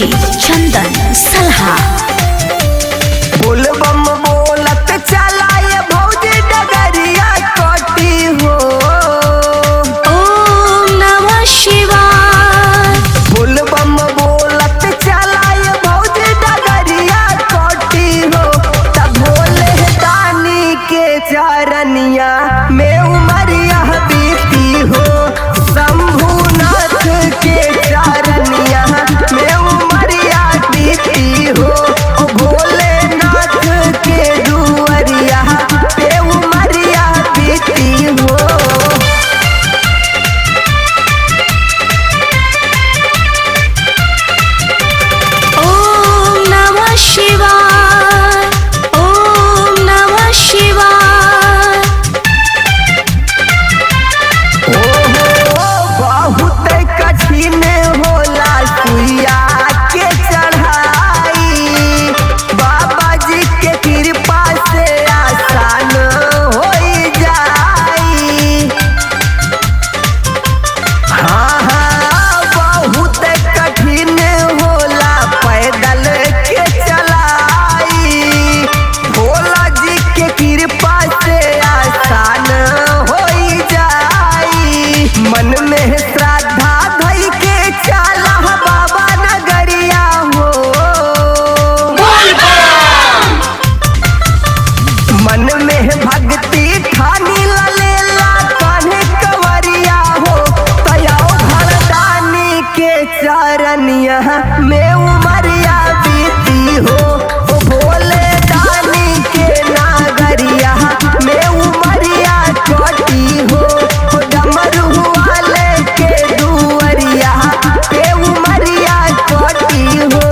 DJ चंदन सलहा। बोल बम बोलत चलाए भौजी डगरिया कोटी हो। ओम नमः शिवाय। बोल बम बोलत चलाए भौजी डगरिया कोटी हो। तब भोले दानी के चरनिया में उमरिया बीती हो। शंभुनाथ के चरनिया में उमरिया बीती हो। भोलेनाथ के दुआरिया पे उमरिया बीती हो। ओम नमः शिवाय। ओम नमः शिवाय। बहुत कठिन होला सुइया के चढ़ाई। बाबा जी के कृपा से आसान हो जाई। हाँ हाँ बहुत कठिन होला पैदल के चलाई। भोला जी के कृपा से आसान हो जाई। मन में श्रद्धा धई के चला बाबा नगरिया हो। मन में भक्ति ठानी ललेला कान्हे कंवरिया हो। तयाओ भरदानी के चरनिया में उमरिया बीती हो। ओ भोले दानी के नागरिया में उमरिया चोटी हो। ओ डमरू वाले के दुआरिया पे उमरिया चोटी हो।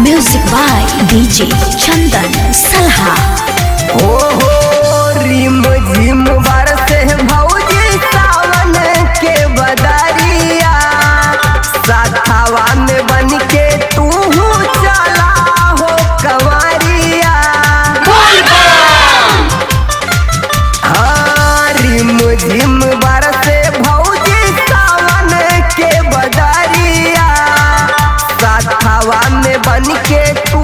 म्यूजिक बाय डीजे चंदन सलहा। हो रिम झिम बरसे भौजी सावन के बदरिया। साथावा में बन के तू चला हो कंवरिया। हाँ रिम झिम बरसे भौजी सावन के बदरिया। साथावा में बन के तू